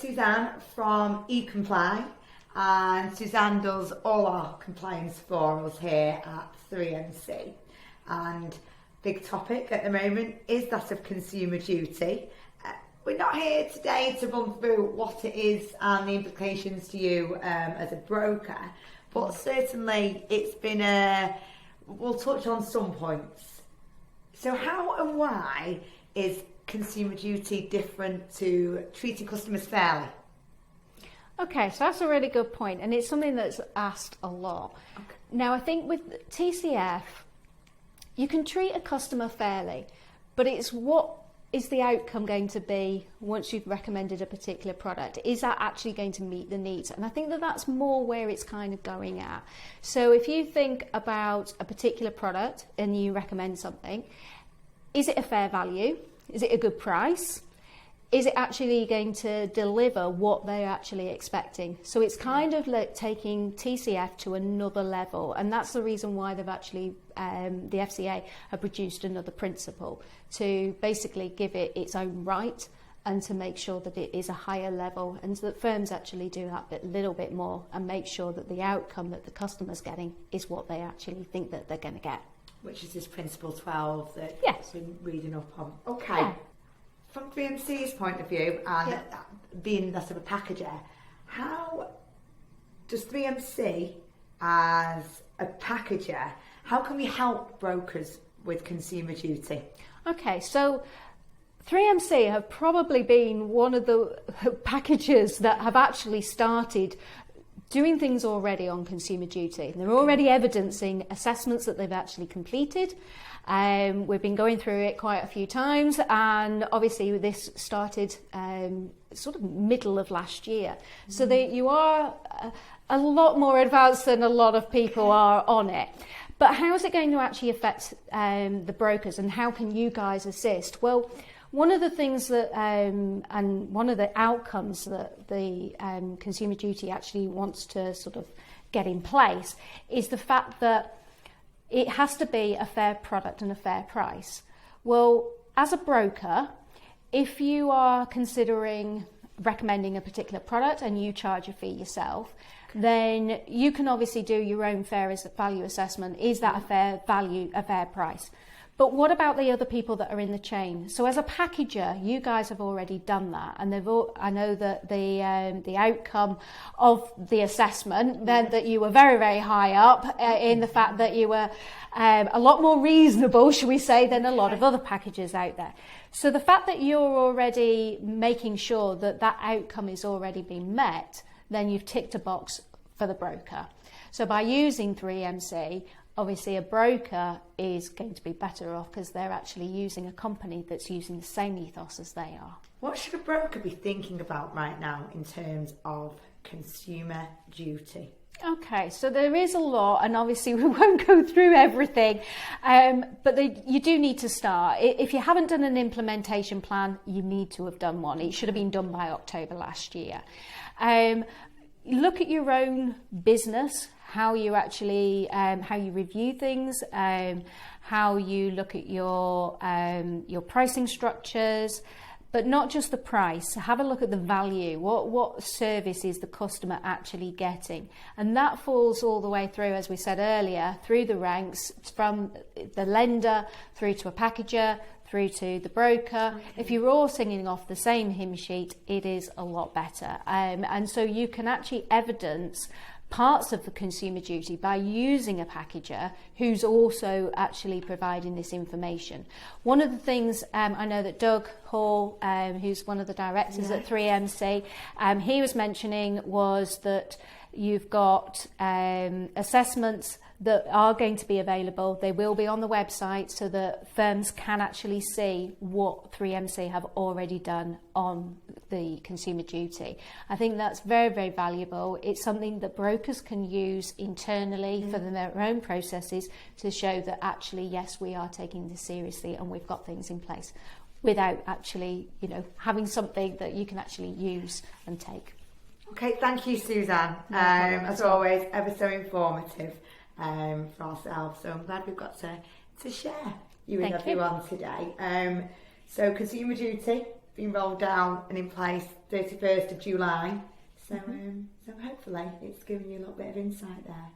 Suzanne from Ecompli, and Suzanne does all our compliance for us here at 3MC. And big topic at the moment is that of consumer duty. We're not here today to run through what it is and the implications to you as a broker, but certainly it's been we'll touch on some points. So how and why is consumer duty different to treating customers fairly? Okay, so that's a really good point, and it's something that's asked a lot. Okay. Now, I think with TCF, you can treat a customer fairly, but it's what is the outcome going to be once you've recommended a particular product? Is that actually going to meet the needs? And I think that that's more where it's kind of going at. So if you think about a particular product and you recommend something, is it a fair value? Is it a good price? Is it actually going to deliver what they're actually expecting? So it's kind of like taking TCF to another level, and that's the reason why they've actually, the FCA have produced another principle to basically give it its own right and to make sure that it is a higher level, and so that firms actually do that little bit more and make sure that the outcome that the customer's getting is what they actually think that they're going to get. Which is this principle 12 that yes. I've been reading up on. Okay. Yeah. From 3MC's point of view, and being that of a packager, how does 3MC as a packager, how can we help brokers with consumer duty? Okay, so 3MC have probably been one of the packagers that have actually started doing things already on consumer duty. They're already evidencing assessments that they've actually completed. We've been going through it quite a few times, and obviously this started sort of middle of last year. Mm-hmm. So that you are a lot more advanced than a lot of people are on it. But how is it going to actually affect the brokers, and how can you guys assist? Well, one of the things that, and one of the outcomes that the consumer duty actually wants to sort of get in place is the fact that it has to be a fair product and a fair price. Well, as a broker, if you are considering recommending a particular product and you charge a fee yourself, then you can obviously do your own fair value assessment. Is that a fair value, a fair price? But what about the other people that are in the chain? So as a packager, you guys have already done that, and I know that the outcome of the assessment meant that you were very, very high up in the fact that you were a lot more reasonable, shall we say, than a lot of other packagers out there. So the fact that you're already making sure that that outcome is already being met, then you've ticked a box for the broker. So by using 3MC, obviously a broker is going to be better off because they're actually using a company that's using the same ethos as they are. What should a broker be thinking about right now in terms of consumer duty? Okay, so there is a lot, and obviously we won't go through everything, but you do need to start. If you haven't done an implementation plan, you need to have done one. It should have been done by October last year. Look at your own business, how you actually, how you review things, how you look at your pricing structures, but not just the price. Have a look at the value. What service is the customer actually getting? And that falls all the way through, as we said earlier, through the ranks, from the lender through to a packager, through to the broker. Okay. If you're all singing off the same hymn sheet, it is a lot better. And so you can actually evidence parts of the consumer duty by using a packager who's also actually providing this information. One of the things I know that Doug Hall, who's one of the directors at 3MC, he was mentioning was that you've got assessments that are going to be available. They will be on the website so that firms can actually see what 3MC have already done on the consumer duty. I think that's very, very valuable. It's something that brokers can use internally for their own processes to show that actually, yes, we are taking this seriously and we've got things in place without actually, having something that you can actually use and take. Okay, thank you, Suzanne. As always, ever so informative. For ourselves, so I'm glad we've got to share you with everyone today. So consumer duty, being rolled out and in place 31st of July. So, so hopefully it's given you a little bit of insight there.